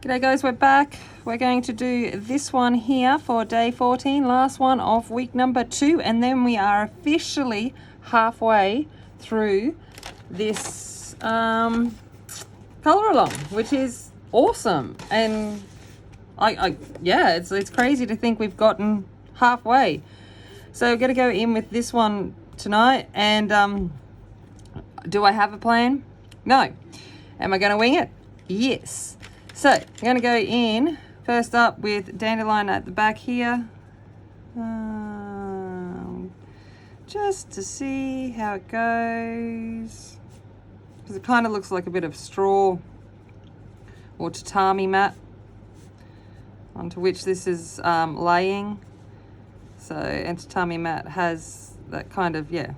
G'day guys, we're back. We're going to do this one here for day 14, last one of week number 2, and then we are officially halfway through this Coloralong, which is awesome. And yeah, it's crazy to think we've gotten halfway. So we're going to go in with this one tonight, and do I have a plan? No. Am I going to wing it? Yes. So I'm going to go in first up with dandelion at the back here, just to see how it goes, because it kind of looks like a bit of straw or tatami mat onto which this is laying. So, and tatami mat has that kind of, yeah,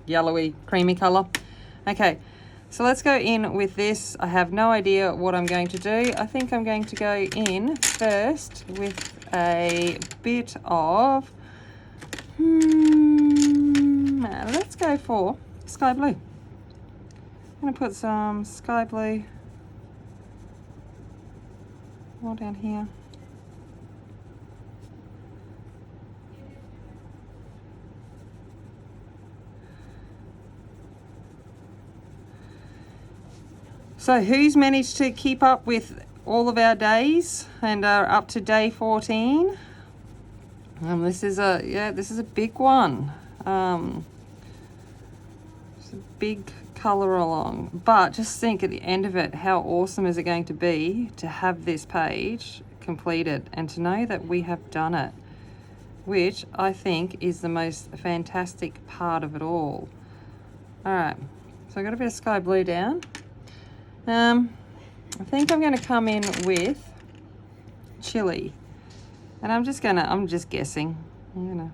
yellowy creamy color. Okay. So let's go in with this. I have no idea what I'm going to do. I think I'm going to go in first with a bit of, let's go for sky blue. I'm going to put some sky blue all down here. So who's managed to keep up with all of our days and are up to day 14? This is a big one. It's a big colour along. But just think at the end of it, how awesome is it going to be to have this page completed and to know that we have done it, which I think is the most fantastic part of it all. All right, so I got a bit of sky blue down. I think I'm going to come in with chili, and I'm just guessing. I'm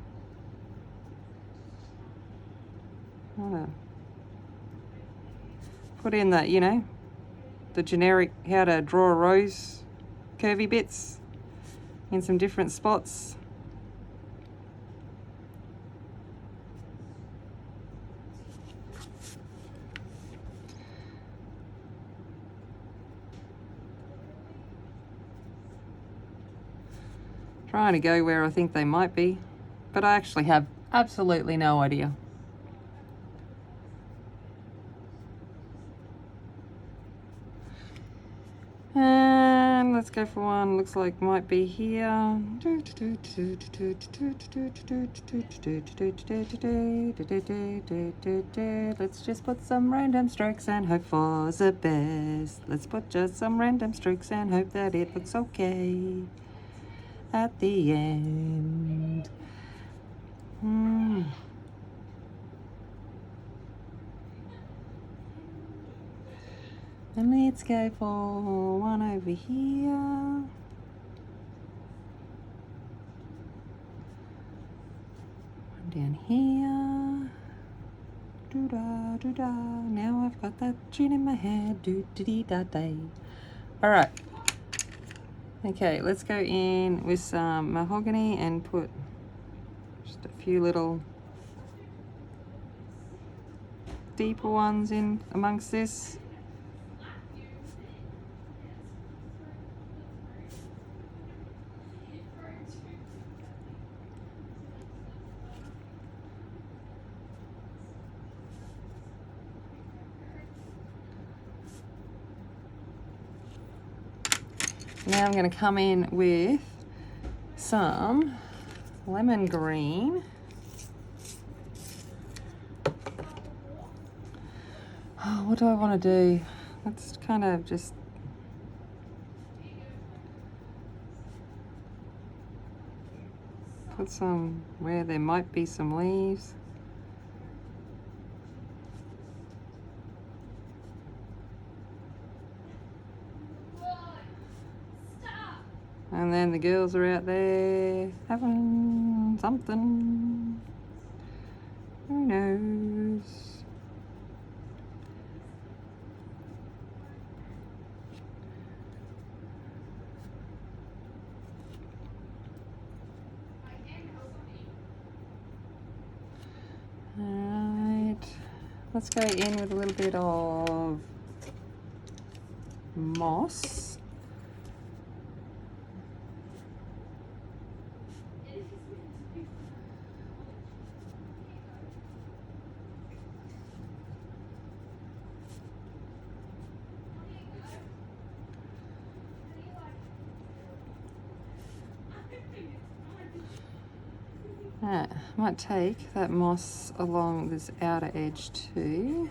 gonna put in the, the generic how to draw a rose curvy bits in some different spots. Trying to go where I think they might be, but I actually have absolutely no idea. And let's go for one, looks like might be here. Let's just put some random strokes and hope for the best. Let's put just some random strokes and hope that it looks okay at the end. And let's go for one over here. One down here. Doo-da, doo-da. Now I've got that tune in my head. Do-dee-da-day. All right. Okay, let's go in with some mahogany and put just a few little deeper ones in amongst this. Now I'm going to come in with some lemon green. Oh, what do I want to do? Let's kind of just put some where there might be some leaves. And then the girls are out there having something. Who knows? Alright, let's go in with a little bit of moss. I might take that moss along this outer edge too.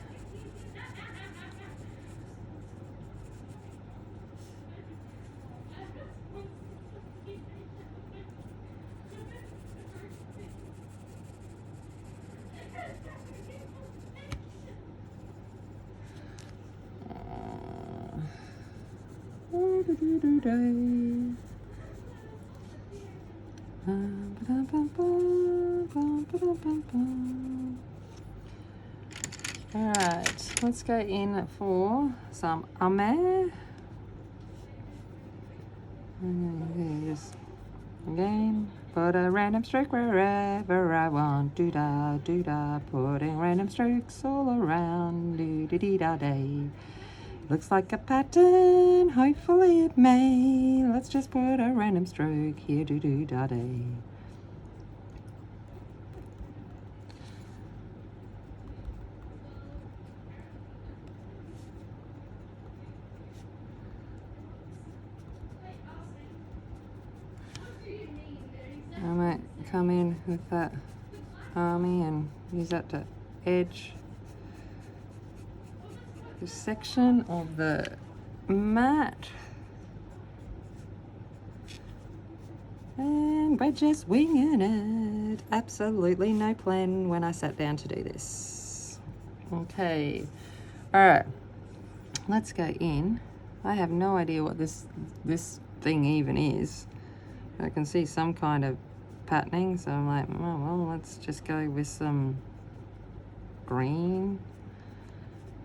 Alright, let's go in for some ame. Just again, put a random stroke wherever I want. Do da, putting random strokes all around. Do dee dee da day. Looks like a pattern, hopefully it may. Let's just put a random stroke here, do do da day. I might come in with that army and use that to edge this section of the mat. And we're just winging it. Absolutely no plan when I sat down to do this. Okay, all right, let's go in. I have no idea what this thing even is. I can see some kind of patterning, so I'm like, oh, well, let's just go with some green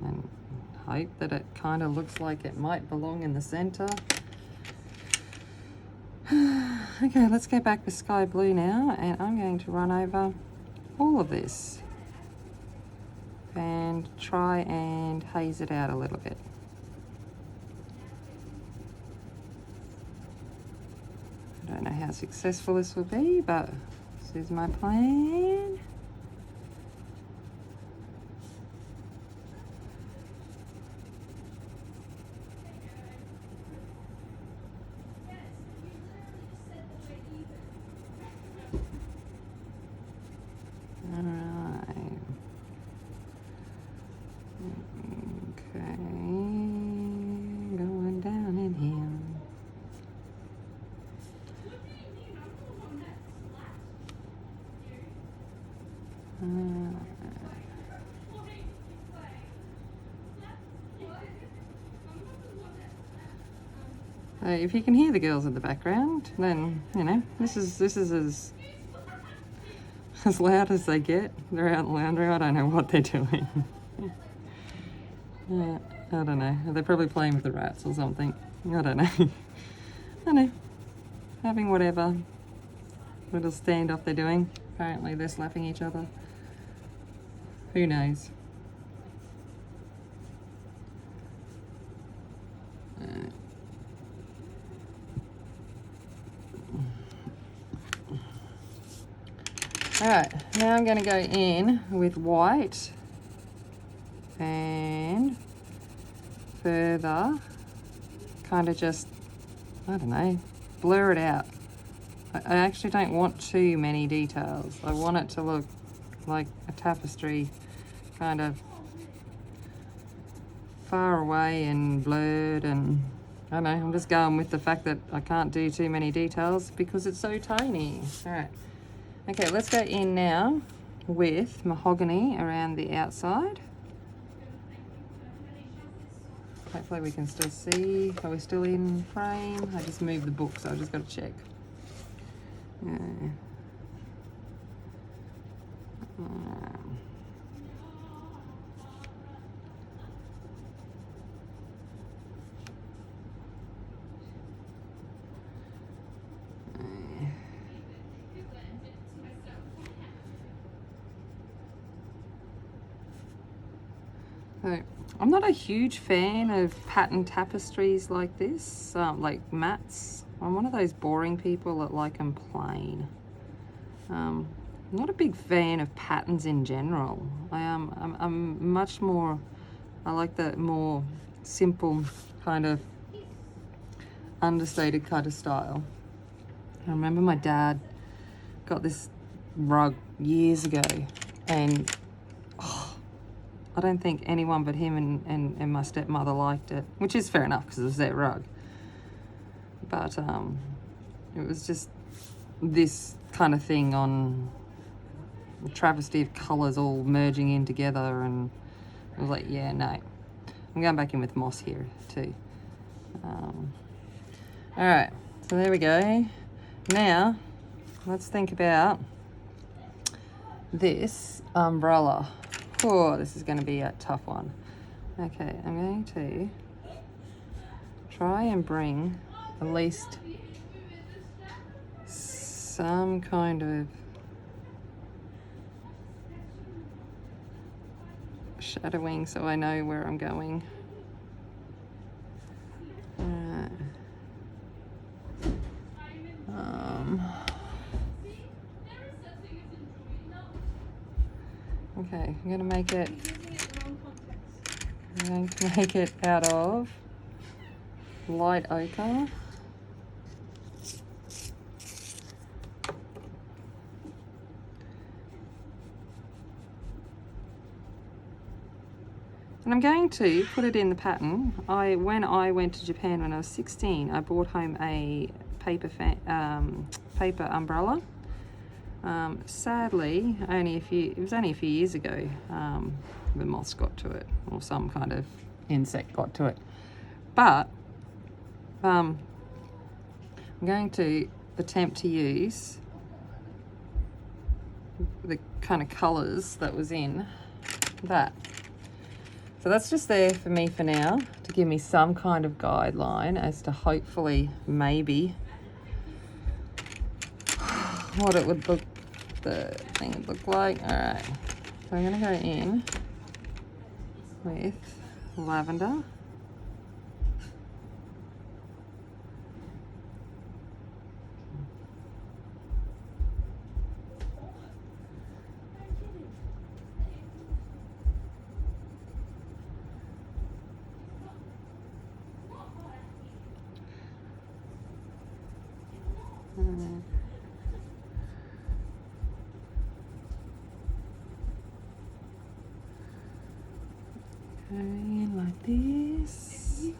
and hope that it kind of looks like it might belong in the center. Okay, let's go back with sky blue now, and I'm going to run over all of this and try and haze it out a little bit. I don't know how successful this will be, but this is my plan. If you can hear the girls in the background, then you know this is as loud as they get. They're out in the laundry. I don't know what they're doing. I don't know. They're probably playing with the rats or something. I don't know. I don't know. Having whatever little standoff they're doing. Apparently they're slapping each other. Who knows? Alright, now I'm going to go in with white and further kind of just, I don't know, blur it out. I actually don't want too many details. I want it to look like a tapestry, kind of far away and blurred, and I don't know, I'm just going with the fact that I can't do too many details because it's so tiny. Alright. Okay, let's go in now with mahogany around the outside. Hopefully we can still see. Are we still in frame? I just moved the book, so I've just got to check. Yeah. So I'm not a huge fan of pattern tapestries like this, like mats. I'm one of those boring people that like them plain. I'm not a big fan of patterns in general. I'm much more, I like the more simple kind of understated kind of style. I remember my dad got this rug years ago, and I don't think anyone but him and my stepmother liked it, which is fair enough because it was their rug. But it was just this kind of thing on a travesty of colours all merging in together, and I was like, yeah, no. I'm going back in with moss here too. All right, so there we go. Now, let's think about this umbrella. Oh, this is going to be a tough one. Okay, I'm going to try and bring at least some kind of shadowing so I know where I'm going. Okay, I'm going to make it out of light ochre. And I'm going to put it in the pattern. When I went to Japan when I was 16, I brought home a paper umbrella. Sadly, it was only a few years ago, the moths got to it, or some kind of insect got to it. But I'm going to attempt to use the kind of colours that was in that. So that's just there for me for now, to give me some kind of guideline as to hopefully maybe what it would look, the thing would look like. All right, so I'm gonna go in with lavender. Okay, like this.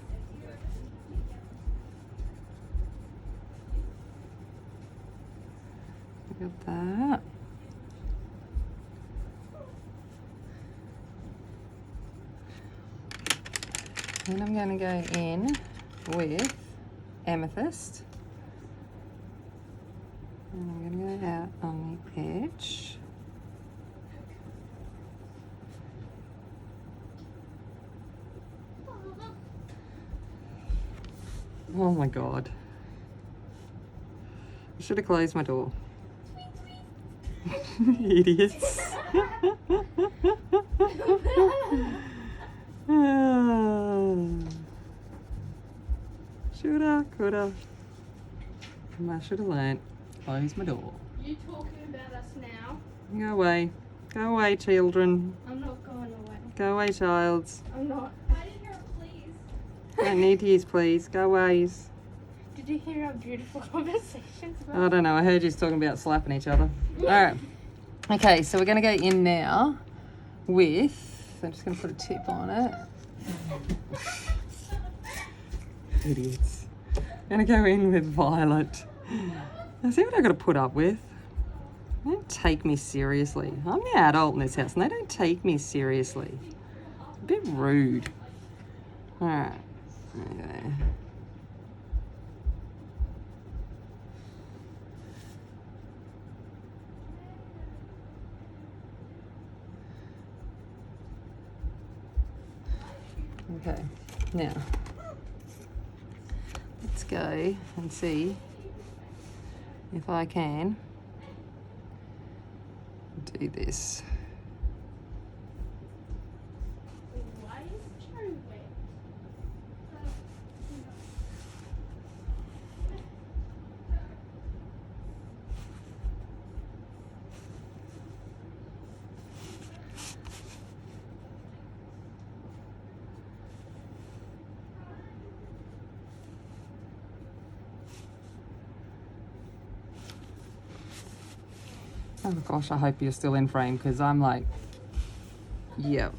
Look at that. Then I'm going to go in with amethyst. And I'm going to go out on the edge. Oh my God. I should have closed my door. Idiots. Shoulda, coulda. I should have learnt. Close my door. You talking about us now? Go away. Go away, children. I'm not going away. Go away, childs. I'm not. I didn't hear a please. Don't need to use please. Go away. Did you hear our beautiful conversations about? I don't know. I heard you talking about slapping each other. All right. Okay, so we're going to go in now with... I'm just going to put a tip on it. Idiots. I'm going to go in with violet. Now, see what I've got to put up with? They don't take me seriously. I'm the adult in this house and they don't take me seriously. It's a bit rude. All right. Okay. Okay, now let's go and see if I can do this. Why Oh gosh, I hope you're still in frame because I'm like, yep.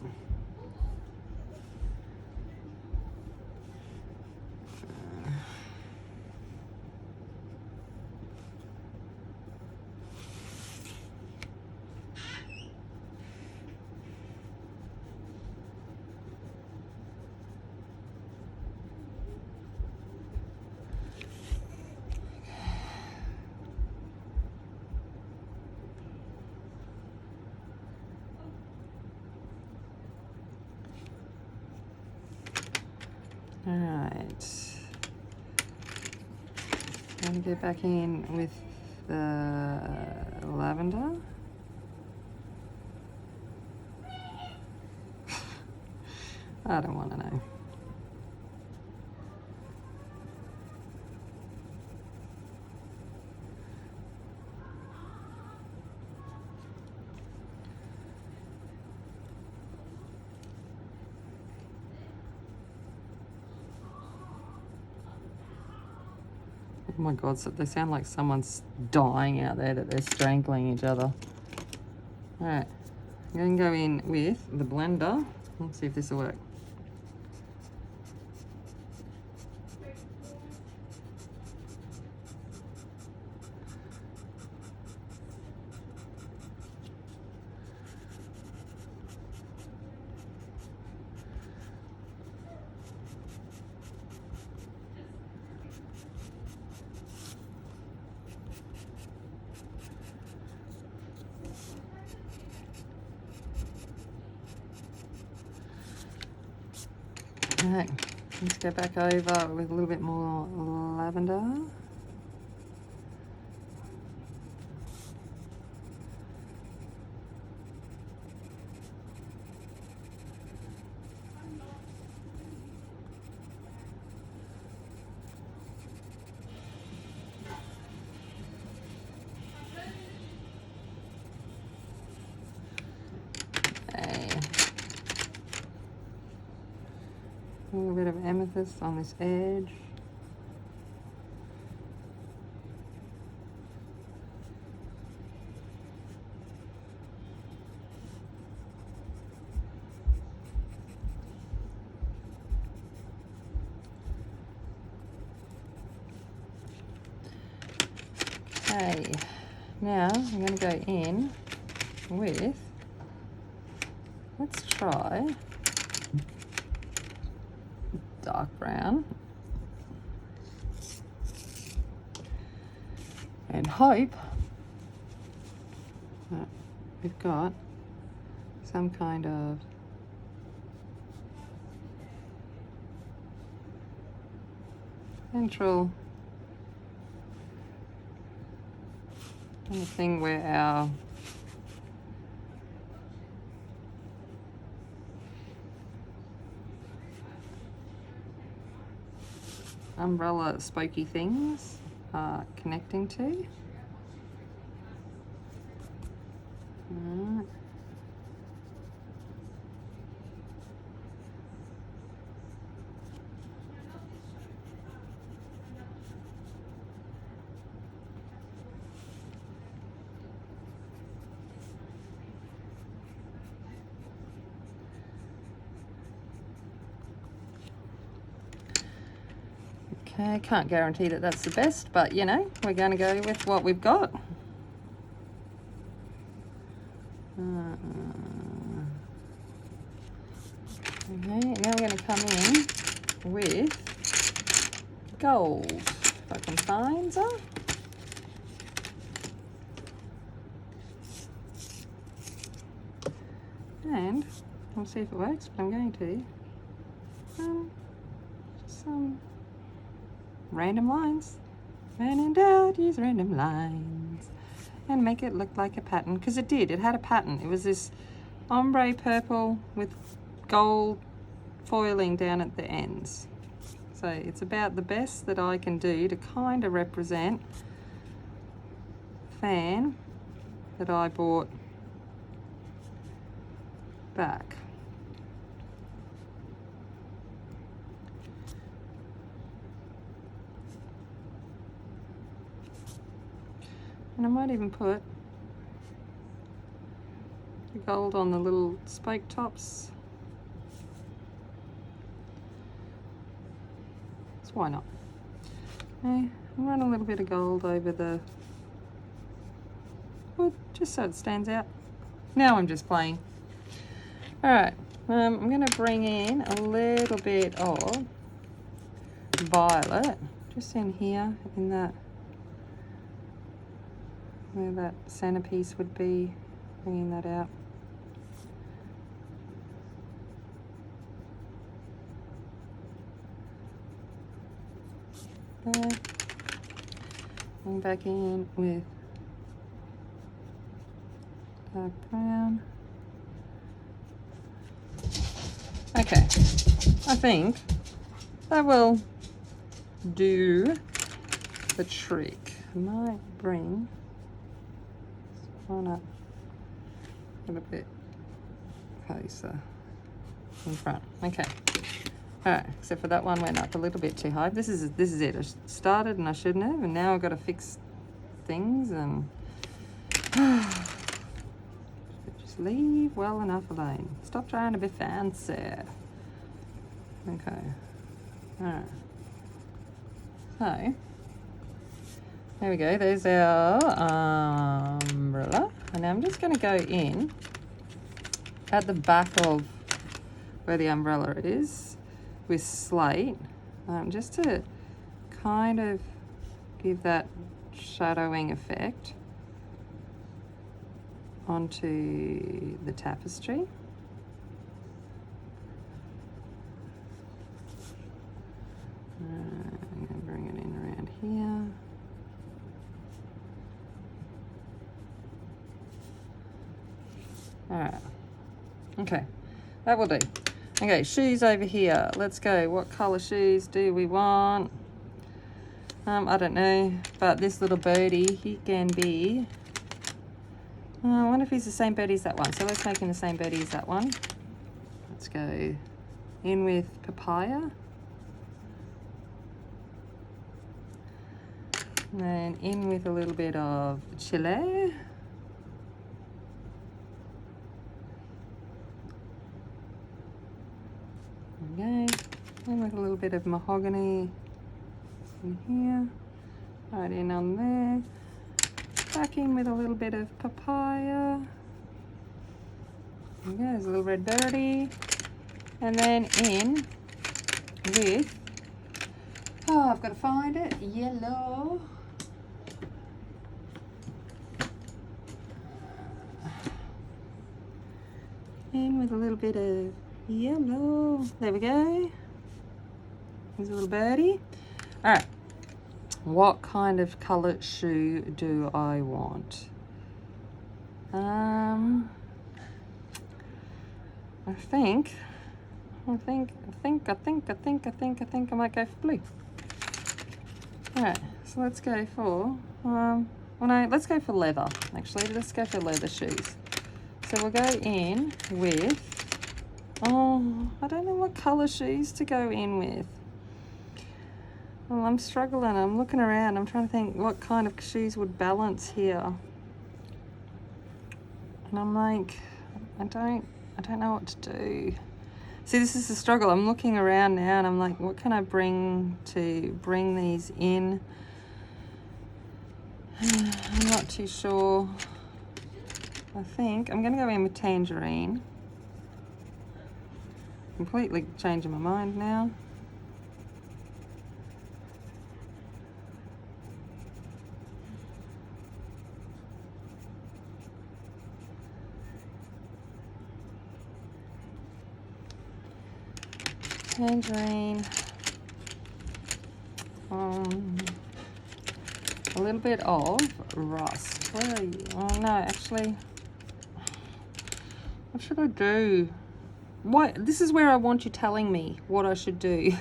All right. I'm going to go back in with the lavender. I don't want to know. Oh my God, so they sound like someone's dying out there, that they're strangling each other. All right, I'm going to go in with the blender. Let's see if this will work. Alright, let's go back over with a little bit more lavender. A little bit of amethyst on this edge. Okay, now I'm going to go in with, let's try dark brown and hope that we've got some kind of central thing where our umbrella spokey things are connecting to. Okay, can't guarantee that that's the best, but you know, we're going to go with what we've got. Okay, now we're going to come in with gold, if I can find some. And we'll see if it works, but I'm going to just some random lines. When in doubt, use random lines and make it look like a pattern, because it did. It had a pattern. It was this ombre purple with gold foiling down at the ends. So it's about the best that I can do to kind of represent the fan that I bought back. And I might even put gold on the little spoke tops. So why not? Okay, and run a little bit of gold over the wood, just so it stands out. Now I'm just playing. All right, I'm going to bring in a little bit of violet, just in here, in that, where that centerpiece would be, bringing that out. There. Going back in with dark brown. Okay, I think that will do the trick. I might bring this one up a little bit closer in front. Okay. All right, except for that one went up a little bit too high. This is it. I started and I shouldn't have, and now I've got to fix things and just leave well enough alone. Stop trying to be fancy. Okay. All right. So there we go. There's our umbrella, and now I'm just going to go in at the back of where the umbrella is with slate, just to kind of give that shadowing effect onto the tapestry. I'm going to bring it in around here. All right. Okay, that will do. Okay, shoes over here. Let's go. What colour shoes do we want? I don't know, but this little birdie, he can be... I wonder if he's the same birdie as that one. So let's make him the same birdie as that one. Let's go in with papaya. And then in with a little bit of chile. Okay, and with a little bit of mahogany in here, right in on there, back in with a little bit of papaya. Okay, there's a little red birdie, and then in with, oh, I've got to find it, yellow. In with a little bit of yellow. There we go. There's a little birdie. All right. What kind of colour shoe do I want? I think I might go for blue. All right. So let's go for let's go for leather. Actually, let's go for leather shoes. So we'll go in with, I don't know what colour shoes to go in with. Well, I'm struggling. I'm looking around. I'm trying to think what kind of shoes would balance here. And I'm like, I don't know what to do. See, this is the struggle. I'm looking around now and I'm like, what can I bring to bring these in? I'm not too sure. I think I'm going to go in with tangerine. Completely changing my mind now. Tangerine. A little bit of rust. Where are you? Oh no, actually. What should I do? What? This is where I want you telling me what I should do,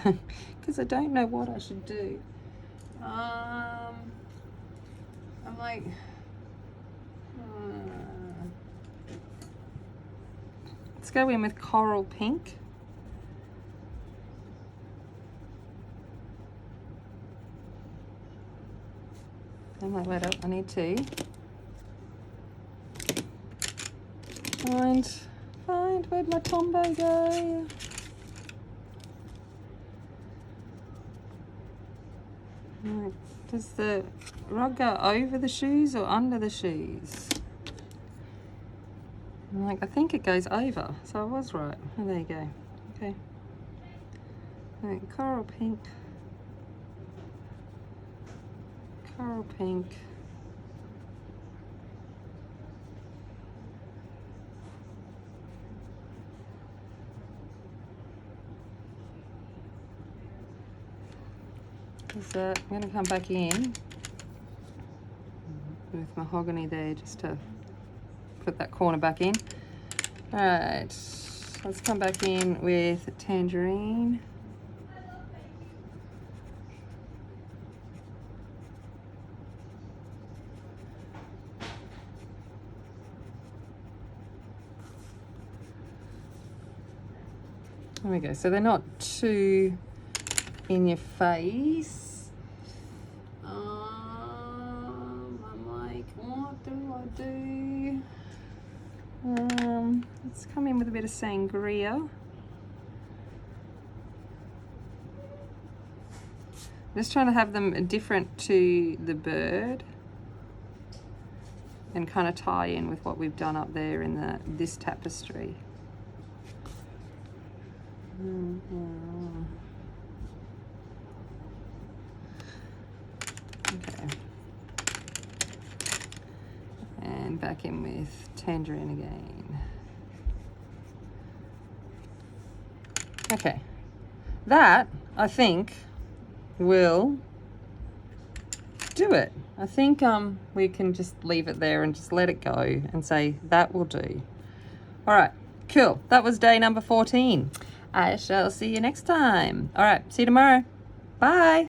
because I don't know what I should do. I'm like, let's go in with coral pink. I'm like, wait up, I need to Find, where'd my Tombow go? Right, does the rug go over the shoes or under the shoes? I think it goes over, so I was right. Oh, there you go. Okay. Right, coral pink. Coral pink. So I'm going to come back in with mahogany there just to put that corner back in. All right, let's come back in with tangerine. There we go. So they're not too in your face. I'm like, what do I do? Let's come in with a bit of sangria. Just trying to have them different to the bird and kind of tie in with what we've done up there in this tapestry. Okay. And back in with tangerine again. Okay. That, I think, will do it. I think we can just leave it there and just let it go and say that will do. All right, cool. That was day number 14. I shall see you next time. All right, see you tomorrow. Bye.